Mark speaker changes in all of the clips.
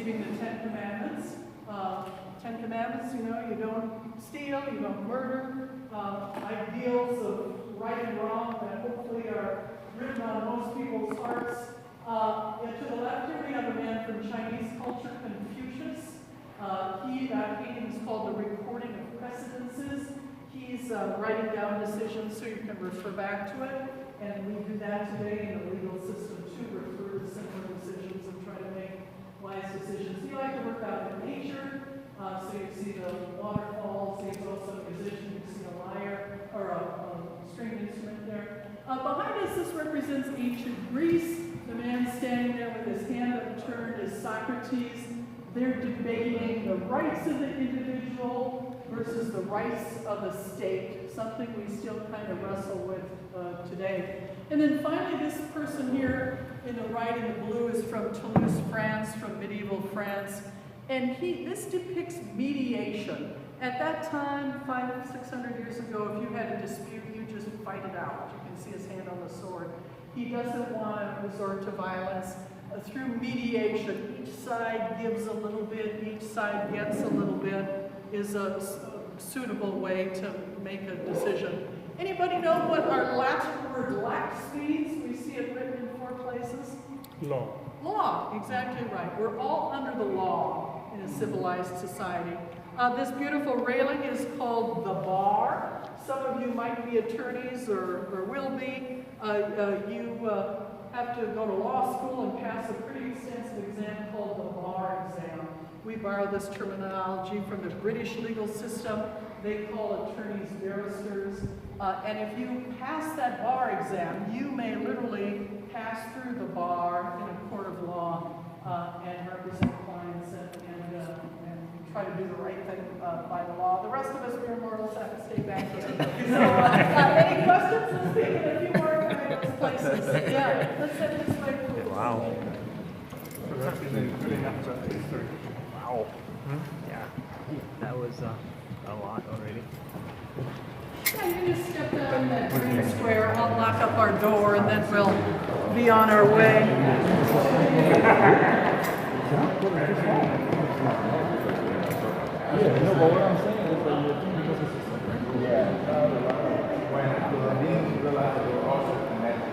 Speaker 1: receiving the Ten Commandments. Ten Commandments, you know, you don't steal, you don't murder, ideals of right and wrong that hopefully are written on most people's hearts. And to the left here we have a man from Chinese culture, Confucius. That painting is called The Recording of Precedences. He's writing down decisions so you can refer back to it. And we do that today in the legal system too, refer to similar decisions and try to make wise decisions. He liked to work out in nature. So you see the waterfalls, he's also a musician, you see a lyre, or a stringed instrument there. Behind us, this represents ancient Greece. The man standing there with his hand upturned is Socrates. They're debating the rights of the individual versus the rights of the state, something we still kind of wrestle with today. And then finally, this person here in the right in the blue is from Toulouse, France, from medieval France. And this depicts mediation. At that time, 500-600 years ago, if you had a dispute, you just fight it out. You can see his hand on the sword. He doesn't want to resort to violence. Through mediation, each side gives a little bit, each side gets a little bit, is a suitable way to make a decision. Anybody know what our Latin word lax means? We see it written in 4 places.
Speaker 2: Law.
Speaker 1: Law, exactly right. We're all under the law in a civilized society. This beautiful railing is called the bar. Some of you might be attorneys or will be. You have to go to law school and pass a pretty extensive exam called the bar exam. We borrow this terminology from the British legal system. They call attorneys barristers. And if you pass that bar exam, you may literally pass through the bar in a court of law and represent clients and try to do the right thing by the law. The rest of us, mere mortals, have to stay back here. So, any questions? Let's take it a few more of those places. Yeah, let's head this way. Please.
Speaker 2: Wow.
Speaker 3: Wow. Yeah, that was a lot already.
Speaker 1: Yeah, you just step down that green square. I'll lock up our door and then we'll be on our way.
Speaker 4: Yeah, no, but what I'm saying is that you think because it's when the beings realized that they were also connected,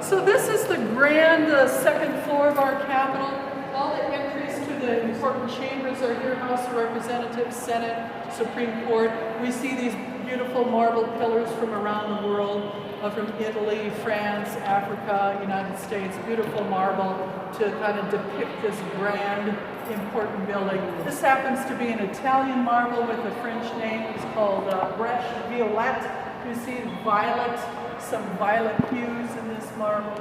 Speaker 1: So this is the grand second floor of our Capitol. All the entries to the important chambers are here: House of Representatives, Senate, Supreme Court. We see these beautiful marble pillars from around the world. From Italy, France, Africa, United States, beautiful marble to kind of depict this grand, important building. This happens to be an Italian marble with a French name. It's called Brèche Violette. You see violet, some violet hues in this marble,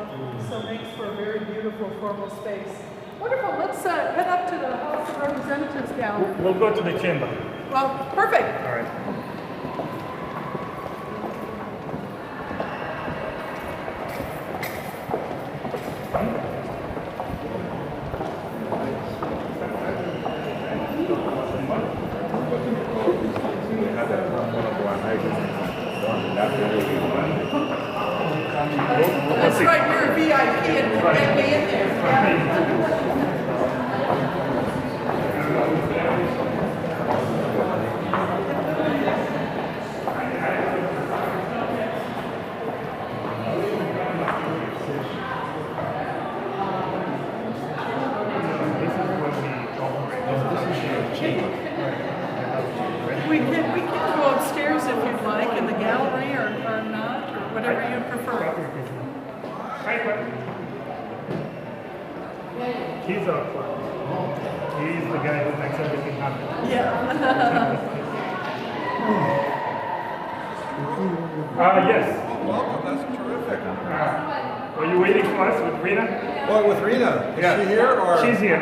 Speaker 1: so it makes for a very beautiful formal space. Wonderful, let's head up to the House of Representatives gallery.
Speaker 2: We'll go to the chamber.
Speaker 1: Well, perfect.
Speaker 2: All right.
Speaker 1: That's right, you're a VIP and get me in there. We can go upstairs if you'd like, in the gallery or not, or whatever you prefer.
Speaker 2: He's our clerk. He's the guy who makes everything happen.
Speaker 1: Yeah.
Speaker 2: Yes.
Speaker 5: Welcome, that's terrific.
Speaker 2: Are you waiting for us with Rena?
Speaker 5: Well, with Rena, is she here or?
Speaker 2: She's here.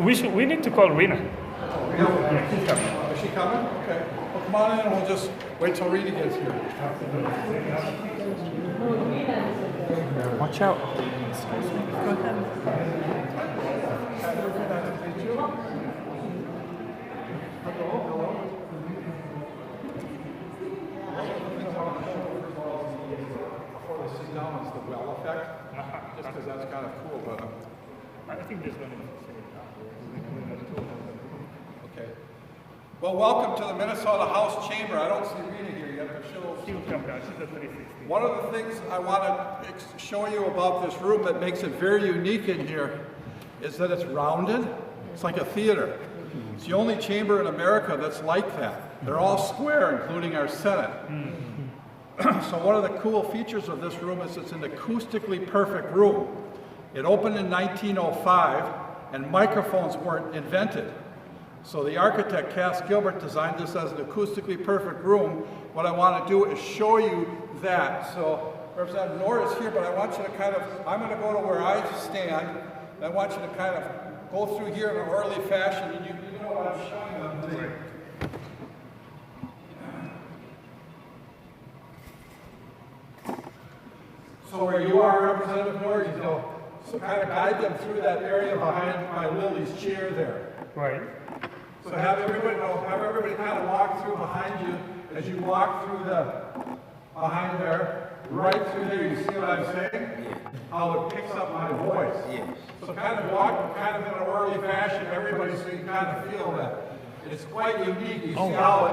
Speaker 5: She's here?
Speaker 2: We need to call Rena.
Speaker 5: Yeah, she's coming. Is she coming? Okay. Well, come on in and we'll just wait till Rena gets here.
Speaker 3: Watch out.
Speaker 5: Hello. architect, just because that's kind of cool, but,
Speaker 2: I think this one is
Speaker 5: okay. Well, welcome to the Minnesota House Chamber. I don't see Rita here yet, but
Speaker 2: She will come down. She's a 360.
Speaker 5: one of the things I want to show you about this room that makes it very unique in here is that it's rounded. It's like a theater. It's the only chamber in America that's like that. They're all square, including our Senate. So one of the cool features of this room is it's an acoustically perfect room. It opened in 1905, and microphones weren't invented. So the architect, Cass Gilbert, designed this as an acoustically perfect room. What I want to do is show you that. So Representative Knorr is here, but I want you to kind of, I'm going to go to where I stand, and I want you to kind of go through here in an orderly fashion, and you know what I'm showing them today. So where you are, Representative Knorr, you know, so kind of guide them through that area behind my Lily's chair there.
Speaker 2: Right.
Speaker 5: So have everybody kind of walk through behind you as you walk through behind there, right through there. You see what I'm saying? How it picks up my voice.
Speaker 6: Yes.
Speaker 5: So kind of walk kind of in an orderly fashion, everybody, so you kind of feel that. It's quite unique. You see how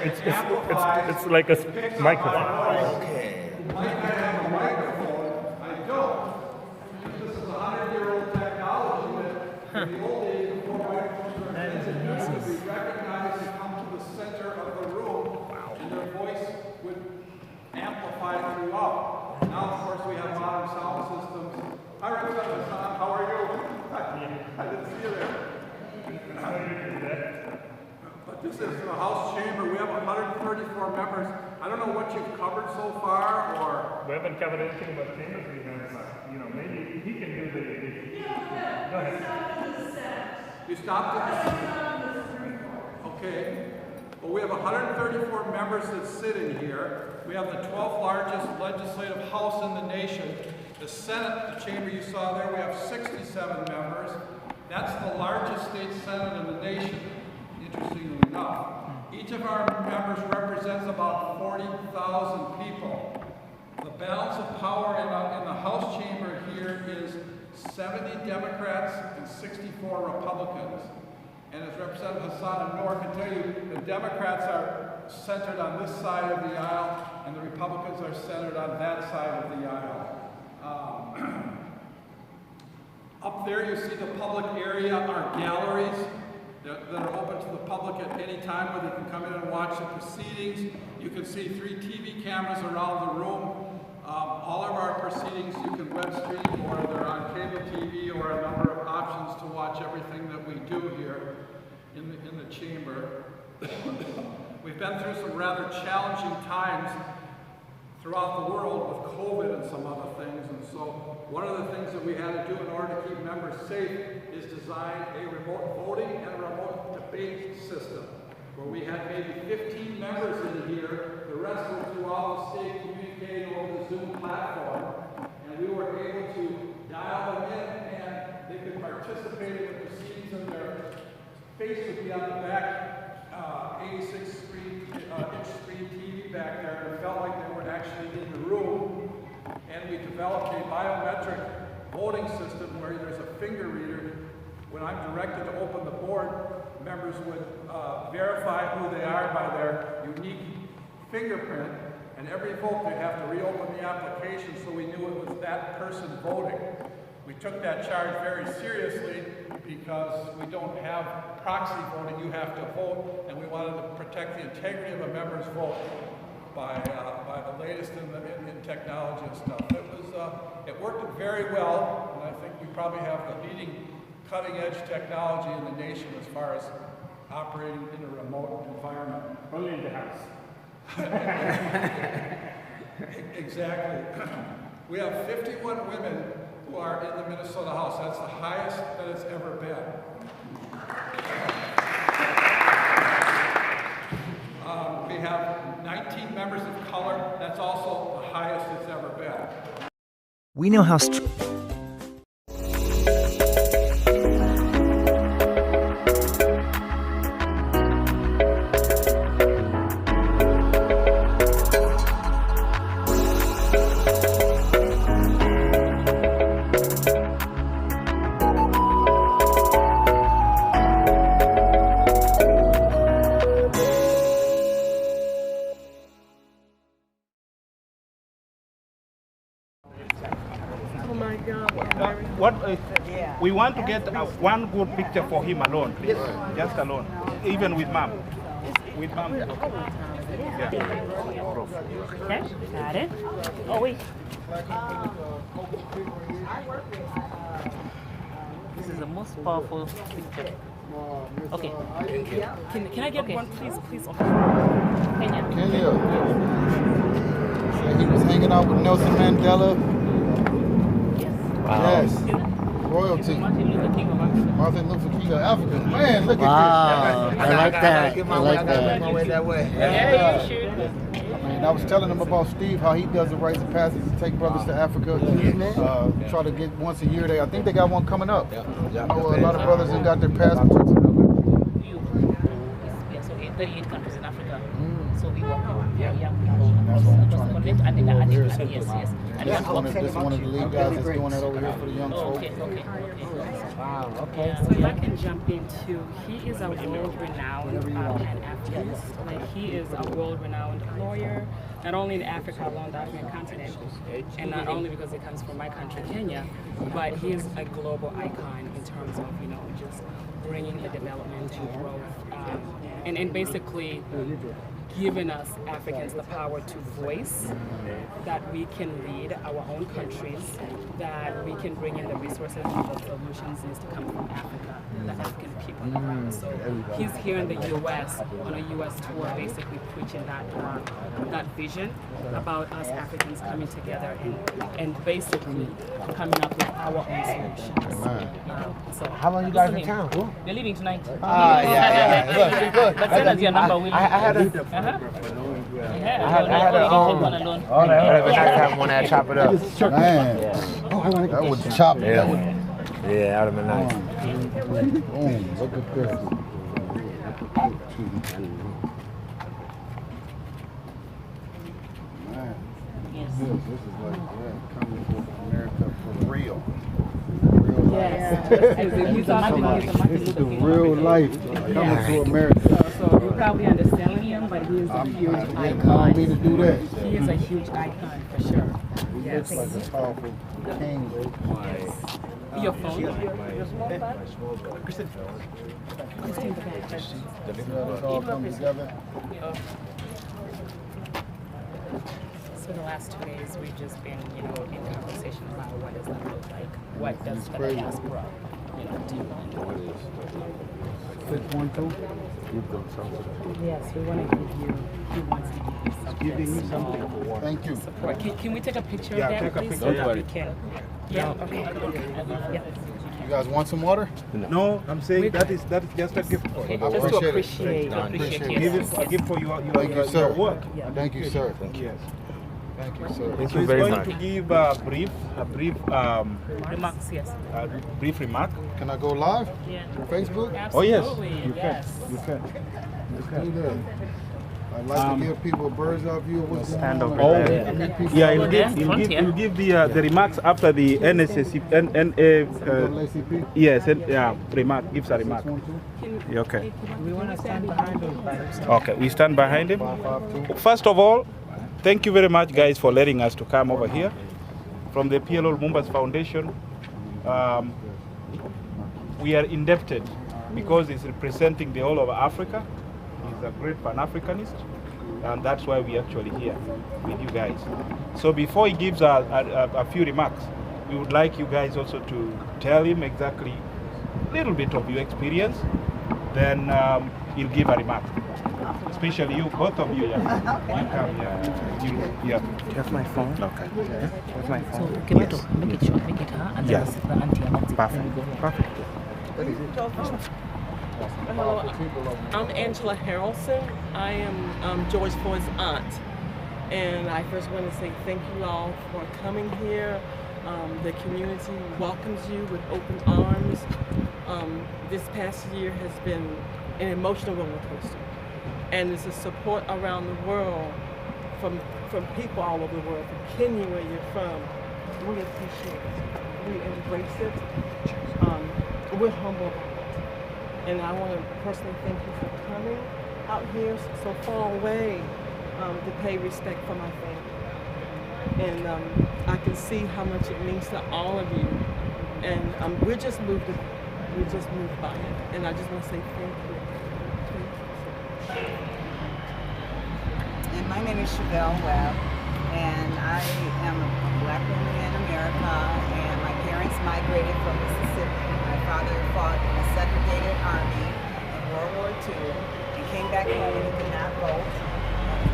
Speaker 5: it amplifies.
Speaker 2: It's like a
Speaker 5: picks up
Speaker 2: microphone.
Speaker 5: my voice.
Speaker 6: Okay.
Speaker 5: Like I have a microphone, I don't. This is 100-year-old technology that in the old days before microphones were invented, people would be recognized and come to the center of the room, and their voice would amplify throughout. Now, of course, we have modern sound systems. Hi, Representative Hassan, how are you? I didn't see you there. But this is the House Chamber. We have 134 members. I don't know what you've covered so far, or...
Speaker 2: We haven't covered anything about chambers. We have, you know, maybe he can do the. Go ahead.
Speaker 5: You stopped at the... Okay. Well, we have 134 members that sit in here. We have the 12th largest legislative house in the nation. The Senate, the chamber you saw there, we have 67 members. That's the largest state senate in the nation, interestingly enough. Each of our members represents about 40,000 people. The balance of power in the House chamber here is 70 Democrats and 64 Republicans. And as Representative Hassan and Noor can tell you, the Democrats are centered on this side of the aisle, and the Republicans are centered on that side of the aisle. Up there you see the public area, our galleries that are open to the public at any time where they can come in and watch the proceedings. You can see 3 TV cameras around the room. All of our proceedings you can web stream, or they're on cable TV, or a number of options to watch everything that we do here in the chamber. We've been through some rather challenging times throughout the world with COVID and some other things, and so one of the things that we had to do in order to keep members safe is design a remote voting and a remote debate system, where we had maybe 15 members in here, the rest were throughout the state communicating over the Zoom platform, and we were able to dial them in, and they could participate in the proceedings, and their face would be on the back 86 inch screen TV back there, and it felt like they were actually in the room. And we developed a biometric voting system where there's a finger reader. When I'm directed to open the board, members would verify who they are by their unique fingerprint, and every vote they'd have to reopen the application so we knew it was that person voting. We took that charge very seriously because we don't have proxy voting. You have to vote, and we wanted to protect the integrity of a member's vote by the latest in technology and stuff. It worked very well, and I think we probably have the leading cutting-edge technology in the nation as far as operating in a remote environment.
Speaker 2: Only in the house.
Speaker 5: Exactly. We have 51 women who are in the Minnesota House. That's the highest that it's ever been. We have 19 members of color. That's also the highest it's ever been.
Speaker 7: We know how
Speaker 4: What we want to get one good picture for him alone, please. Just alone, even with mom. With mom. Yeah.
Speaker 6: Okay, got it. Oh, wait. This is the most powerful picture. Okay. Can I get one, please? Please. Okay. Kenya.
Speaker 4: Kenya. So he was hanging out with Nelson Mandela.
Speaker 6: Yes.
Speaker 4: Yes. Royalty.
Speaker 6: Martin Luther King of Africa.
Speaker 4: Martin Luther King of Africa. Man, look
Speaker 7: Wow,
Speaker 4: at
Speaker 7: I like that. I like that.
Speaker 6: Yeah, you should.
Speaker 4: this. I mean, I was telling him about Steve, how he does the rites of passage to take brothers to Africa. Try to get once a year there. I think they got one coming up. I know a lot of brothers have got their passports.
Speaker 6: Yeah, so 38 countries in Africa. So we work with young people across the continent, and yes. And
Speaker 4: This is one of the lead guys that's doing that over here for the young folks.
Speaker 6: okay.
Speaker 7: Wow, okay.
Speaker 8: So if I can jump in too, he is a world-renowned Pan-Africanist. Like, he is a world-renowned lawyer, not only in Africa, along the African continent, and not only because he comes from my country, Kenya, but he is a global icon in terms of, you know, just bringing the development and growth, and basically giving us Africans the power to voice, that we can lead our own countries, that we can bring in the resources and the solutions needs to come from Africa, the African people. So he's here in the U.S. on a U.S. tour, basically preaching that vision about us Africans coming together and basically coming up with our own solutions. So
Speaker 7: How long you guys in town?
Speaker 6: We're leaving tonight.
Speaker 7: Yeah. Look.
Speaker 6: But send us your number.
Speaker 7: I had a.
Speaker 6: I had
Speaker 7: Oh, that would be nice to have one that chop it up.
Speaker 4: Man, that would chop.
Speaker 7: Yeah, that would have been nice.
Speaker 4: Boom, look at this. Man,
Speaker 6: Yes.
Speaker 4: this is like coming to America for real.
Speaker 8: yes.
Speaker 6: He's a Martin
Speaker 4: This is the
Speaker 6: Luther King.
Speaker 4: real life coming to America.
Speaker 8: So you're probably underselling him, but he is a huge
Speaker 4: I don't
Speaker 8: icon.
Speaker 4: mean to do that.
Speaker 8: He is a huge icon for sure.
Speaker 4: He
Speaker 8: Yes.
Speaker 4: looks like a powerful king.
Speaker 8: Your phone.
Speaker 4: See how this all come together?
Speaker 8: So the last 2 days we've just been, you know, in conversation about what does that look like? What does the diaspora, you know, do?
Speaker 4: 612.
Speaker 8: Yes, we want to give you. He wants to give you something.
Speaker 4: Thank you.
Speaker 8: Support. Can we take a picture
Speaker 4: Yeah,
Speaker 8: of that,
Speaker 4: take a
Speaker 8: please?
Speaker 4: picture.
Speaker 8: So that we can. Yeah. Okay. Yeah.
Speaker 4: You guys want some water?
Speaker 2: No, I'm saying that is just a gift for
Speaker 8: Okay.
Speaker 2: you.
Speaker 4: I
Speaker 8: Just to
Speaker 4: appreciate it.
Speaker 8: appreciate.
Speaker 4: Appreciate
Speaker 2: Give
Speaker 4: it.
Speaker 2: it a gift for your
Speaker 4: Thank you, sir.
Speaker 2: work.
Speaker 4: Thank you, sir.
Speaker 2: Yes.
Speaker 4: Thank you, sir.
Speaker 2: So
Speaker 7: you
Speaker 2: he's
Speaker 7: very
Speaker 2: going
Speaker 7: much.
Speaker 2: to give a
Speaker 8: Remarks. Yes.
Speaker 2: brief remark.
Speaker 4: Can I go live?
Speaker 8: Yeah.
Speaker 4: Facebook?
Speaker 2: Oh, yes.
Speaker 8: Absolutely. Yes.
Speaker 2: You can.
Speaker 4: Let's do that. I'd like to give people a bird's eye view of what's
Speaker 3: Stand
Speaker 4: going on.
Speaker 3: over
Speaker 2: Oh,
Speaker 3: there.
Speaker 4: And meet people
Speaker 2: yeah,
Speaker 4: all
Speaker 2: he'll
Speaker 4: over.
Speaker 2: give the remarks after the NSSC,
Speaker 4: LACP?
Speaker 2: yes, remark, gives a remark.
Speaker 4: 612?
Speaker 2: Yeah, okay.
Speaker 3: We want to stand behind him.
Speaker 2: Okay, we stand behind him.
Speaker 4: 552.
Speaker 2: First of all, thank you very much, guys, for letting us to come over here from the PLO Lumumba Foundation. We are indebted because he's representing the whole of Africa. He's a great Pan-Africanist, and that's why we're actually here with you guys. So before he gives a few remarks, we would like you guys also to tell him exactly a little bit of your experience. Then he'll give a remark. Especially you, both of you, yeah. You come, yeah.
Speaker 3: That's my phone.
Speaker 2: Okay.
Speaker 3: That's my
Speaker 6: So,
Speaker 3: phone.
Speaker 6: okay, make it short, make it her, and then
Speaker 2: Yes.
Speaker 6: the auntie and that's it.
Speaker 2: Perfect.
Speaker 6: Then we go home.
Speaker 2: Perfect.
Speaker 9: Hello, I'm Angela Harrelson. I am George Floyd's aunt. And I first want to say thank you all for coming here. The community welcomes you with open arms. This past year has been an emotional roller coaster. And there's a support around the world from people all over the world, from Kenya where you're from. We appreciate it. We embrace it. We're humble about it. And I want to personally thank you for coming out here so far away to pay respect for my family. And I can see how much it means to all of you. And we're just moved by it. And I just want to say thank you.
Speaker 10: And my name is Chevelle Webb, and I am a black woman in America, and my parents migrated from Mississippi. My father fought in a segregated army in World War II and came back home and he could not vote.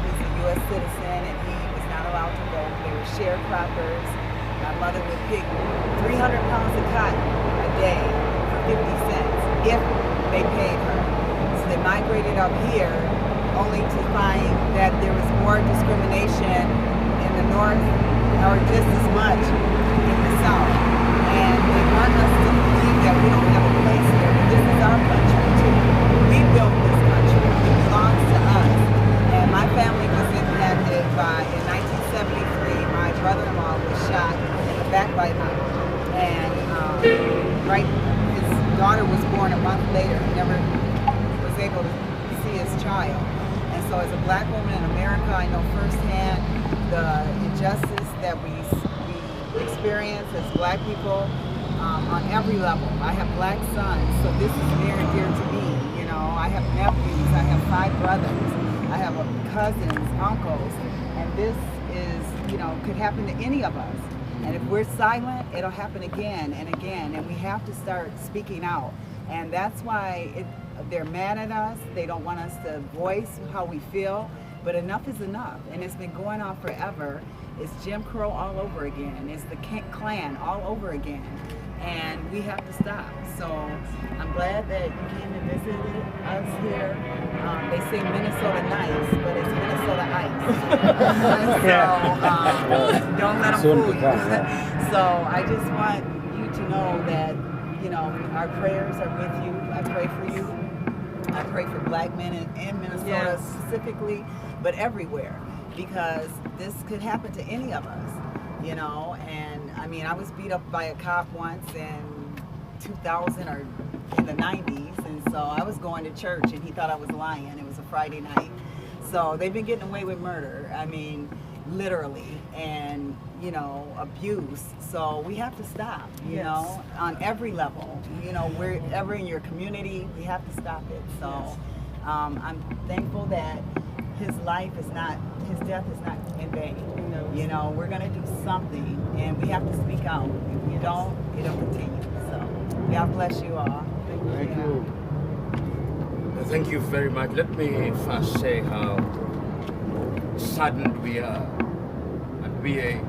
Speaker 10: He's a U.S. citizen and he was not allowed to vote. They were sharecroppers. My mother would pick 300 pounds of cotton a day for 50 cents if they paid her. So they migrated up here only to find that there was more discrimination in the north, or just as much in the south. And they want us to believe that we don't have a place here, but this is our country too. We built this country, it belongs to us. And my family was impacted by, in 1973, my brother-in-law was shot in the back right eye. And his daughter was born a month later, never was able to see his child. And so as a black woman in America, I know firsthand the injustice that we experience as black people on every level. I have black sons, so this is near and dear to me. You know, I have nephews, I have 5 brothers, I have cousins, uncles, and this is, you know, could happen to any of us. And if we're silent, it'll happen again and again, and we have to start speaking out. And that's why they're mad at us. They don't want us to voice how we feel, but enough is enough. And it's been going on forever. It's Jim Crow all over again. It's the Klan all over again. And we have to stop. So I'm glad that you came and visited us here. They say Minnesota nice, but it's Minnesota ice. So don't let them fool you. So I just want you to know that, you know, our prayers are with you. I pray for you. I pray for black men in Minnesota specifically, but everywhere, because this could happen to any of us, you know. And I mean, I was beat up by a cop once in 2000 or in the 90s, and so I was going to church and he thought I was lying. It was a Friday night. So they've been getting away with murder, I mean, literally, and, you know, abuse. So we have to stop, you know, on every level. You know, wherever in your community, we have to stop it. So I'm thankful that his death is not in vain. You know, we're going to do something, and we have to speak out. If we don't, it'll continue. So God bless you all. Thank you.
Speaker 7: Thank you very much. Let me first say how saddened we are, and we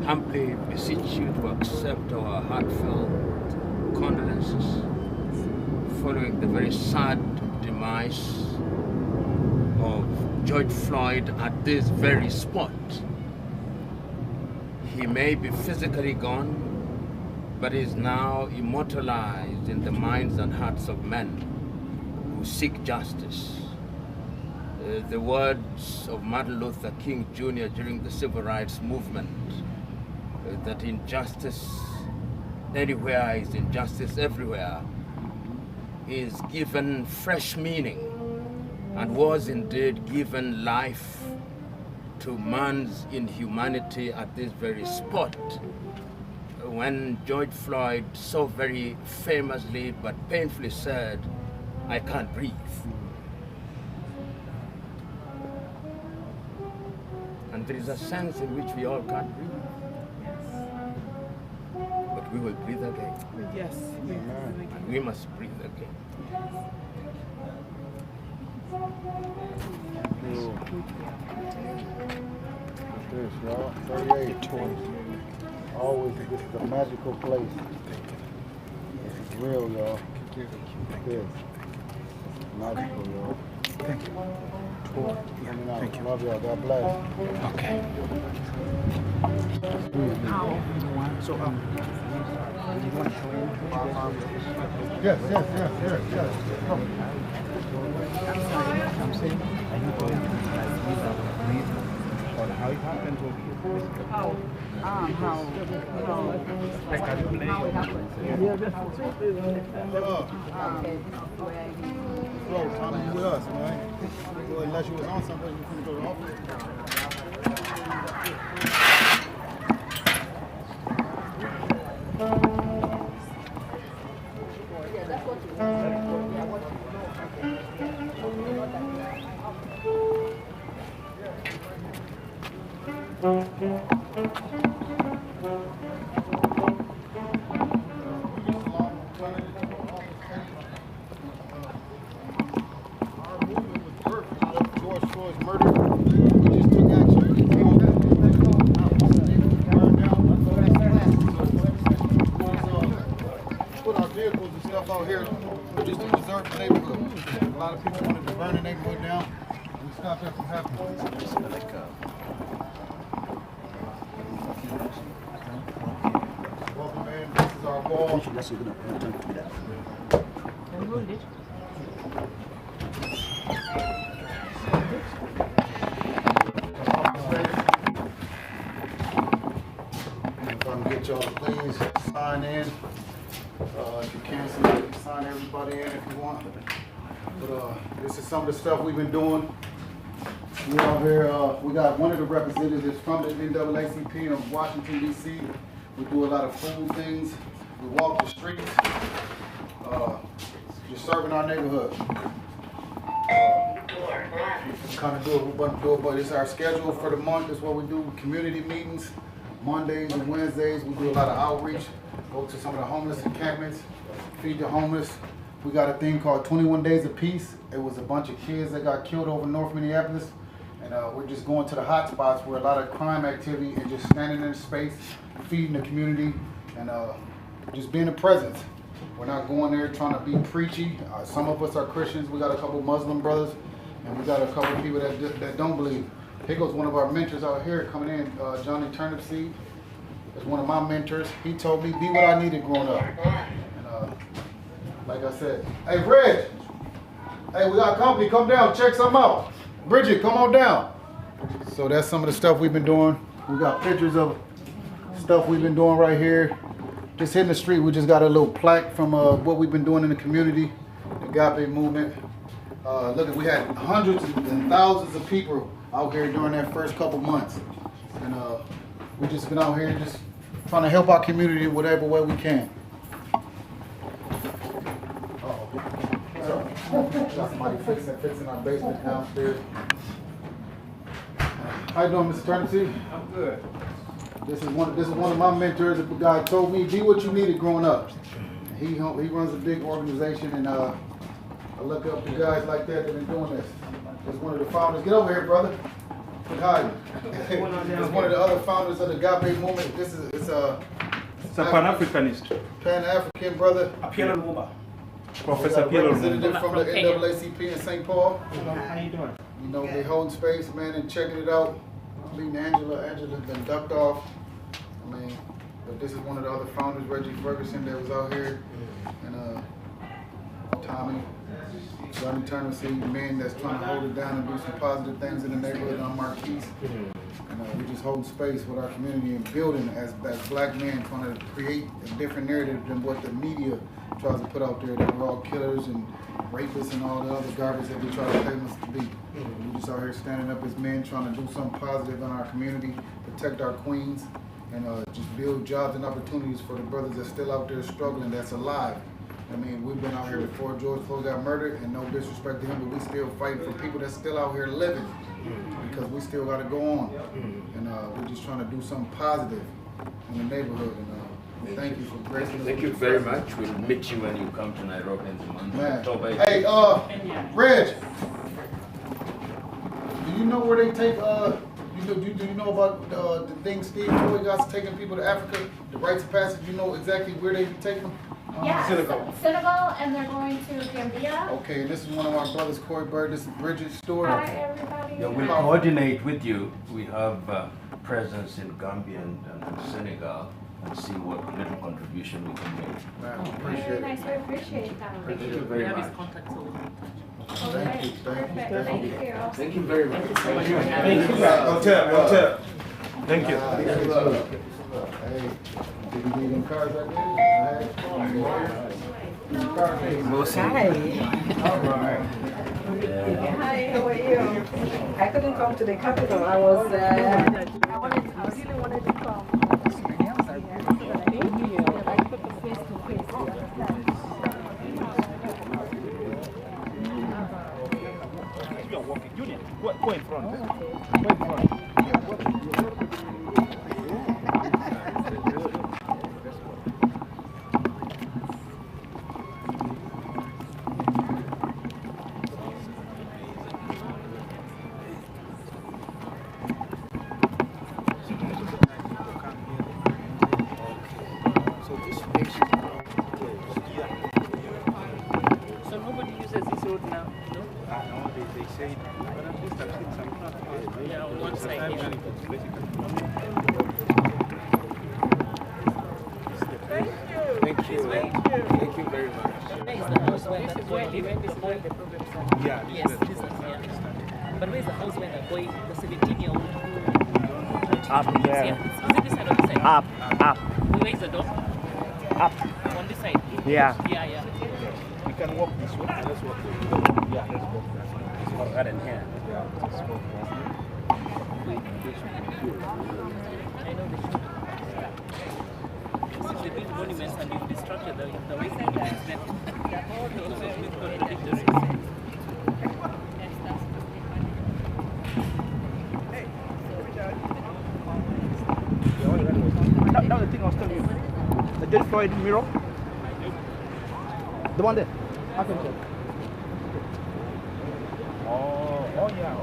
Speaker 7: humbly beseech you to accept our heartfelt condolences following the very sad demise of George Floyd at this very spot. He may be physically gone, but is now immortalized in the minds and hearts of men who seek justice. The words of Martin Luther King Jr. during the Civil Rights Movement, that injustice anywhere is injustice everywhere, is given fresh meaning and was indeed given life to man's inhumanity at this very spot, when George Floyd so very famously but painfully said, "I can't breathe." And there is a sense in which we all can't breathe. But we will breathe again.
Speaker 9: Yes.
Speaker 7: And we must breathe again.
Speaker 4: This, y'all. 38. Always, this is a magical place. This is real, y'all. This. Magical, y'all.
Speaker 3: Thank you.
Speaker 4: Thank you. Love y'all. God bless.
Speaker 3: Okay. So, you want to show him?
Speaker 4: Yes. Come.
Speaker 2: I'm saying, are you going to use a breathe on how it happened over here?
Speaker 10: How
Speaker 2: Like a play.
Speaker 10: how it happened.
Speaker 4: Bro, Tommy, you with us, man. Well, unless you was on something, you couldn't go to the office. Out here just to preserve the neighborhood. A lot of people wanted to burn the neighborhood down. We stopped that from happening. Welcome, man. This is our wall. If I can get y'all to please sign in. If you can, sign everybody in if you want. But this is some of the stuff we've been doing. We out here, we got one of the representatives from the NAACP in Washington, D.C. We do a lot of food things. We walk the streets, just serving our neighborhood. Kind of do it, but it's our schedule for the month. It's what we do, community meetings, Mondays and Wednesdays. We do a lot of outreach. Go to some of the homeless encampments, feed the homeless. We got a thing called 21 Days of Peace. It was a bunch of kids that got killed over North Minneapolis. And we're just going to the hot spots where a lot of crime activity and just standing in space, feeding the community, and just being a presence. We're not going there trying to be preachy. Some of us are Christians. We got a couple Muslim brothers, and we got a couple people that don't believe. Here goes one of our mentors out here coming in, Johnny Turnipseed. Is one of my mentors. He told me, be what I needed growing up. And like I said, hey Reg, hey, we got company, come down, check something out. Bridget, come on down. So that's some of the stuff we've been doing. We got pictures of stuff we've been doing right here. Just hitting the street, we just got a little plaque from what we've been doing in the community, the Agape movement. Look, we had hundreds and thousands of people out here during that first couple months. And we just been out here just trying to help our community in whatever way we can. Got somebody fixing our basement downstairs. How you doing, Mr. Turnipseed?
Speaker 2: I'm good.
Speaker 4: This is one of my mentors. The guy told me, be what you needed growing up. He runs a big organization, and I look up to guys like that that have been doing this. He's one of the founders. Get over here, brother. Hi. It's one of the other founders of the Agape movement. It's a
Speaker 2: Pan-Africanist.
Speaker 4: Pan-African brother.
Speaker 2: PLO Lumumba. Professor PLO
Speaker 4: Representative
Speaker 2: Lumumba.
Speaker 4: from the NAACP in St. Paul.
Speaker 2: How you doing?
Speaker 4: You know, they holding space, man, and checking it out. Meeting Angela. Angela's been ducked off. I mean, but this is one of the other founders, Reggie Ferguson, that was out here. And Tommy. Johnny Turnipseed, men that's trying to hold it down and do some positive things in the neighborhood on Marquise. And we just hold space with our community and building as black men trying to create a different narrative than what the media tries to put out there, that we're all killers and rapists and all the other garbage that they try to claim us to be. We're just out here standing up as men trying to do something positive in our community, protect our queens, and just build jobs and opportunities for the brothers that's still out there struggling, that's alive. I mean, we've been out here before George Floyd got murdered, and no disrespect to him, but we still fighting for people that's still out here living, because we still got to go on. And we're just trying to do something positive in the neighborhood. And thank you for gracing us.
Speaker 7: Thank you very much. We'll meet you when you come to Nairobi in the month.
Speaker 4: Man. Hey, Reg, do you know where they take, do you know about the thing Steve Floyd got taking people to Africa, the rites of passage? You know exactly where they take them?
Speaker 11: Yeah, Senegal, and they're going to Gambia.
Speaker 4: Okay, this is one of our brothers, Corey Bird. This is Bridget Stewart.
Speaker 11: Hi, everybody.
Speaker 12: Yeah, we'll coordinate with you. We have presence in Gambia and Senegal, and see what little contribution we can make.
Speaker 4: Man, appreciate it.
Speaker 11: Nice, we appreciate that.
Speaker 12: Thank you very much.
Speaker 4: Thank you.
Speaker 7: Thank you very much.
Speaker 2: Thank you. Hotel. Thank you.
Speaker 4: Hey, did you need them cards right there?
Speaker 10: Hi.
Speaker 4: All right.
Speaker 10: Hi, how are you? I couldn't come to the capital. I really wanted to come. Thank you. I put the face to face.
Speaker 2: Go in front. Go in front.
Speaker 7: Thank you. Thank you very much.
Speaker 6: Where is the house where the boy lived before the program started?
Speaker 2: Yeah,
Speaker 6: Yes, this is, yeah. But where is the house where the boy, the 17-year-old
Speaker 3: Up there.
Speaker 6: Yeah, is it this side or this side?
Speaker 3: Up.
Speaker 6: Where is the door?
Speaker 3: Up.
Speaker 6: On this side?
Speaker 3: Yeah.
Speaker 6: Yeah.
Speaker 2: We can walk this way. Let's walk this way. Yeah, let's walk that way. It's more garden here. Yeah, let's walk that way.
Speaker 6: I know the shoot. Since they built monuments and you've destructed the way side that also with contradictors.
Speaker 3: That was the thing I was telling you. The George Floyd mural. The one there. I can check.
Speaker 2: Oh yeah.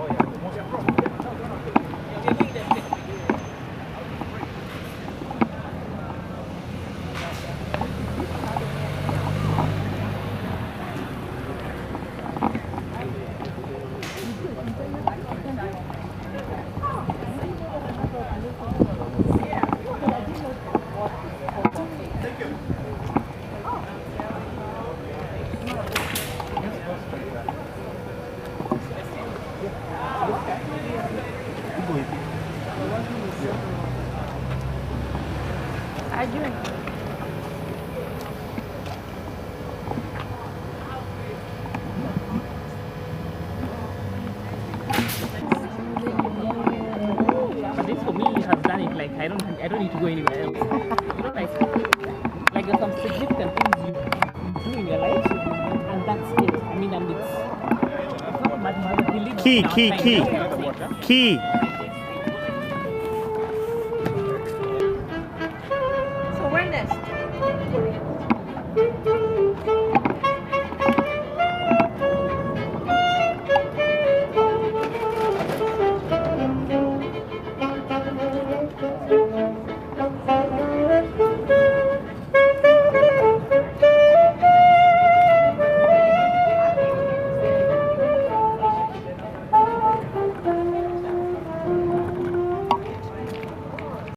Speaker 6: But this for me has done it like I don't need to go anywhere else. You know, like there's some significant things you do in your life, and that's it. I mean, and it's not much.
Speaker 3: Key.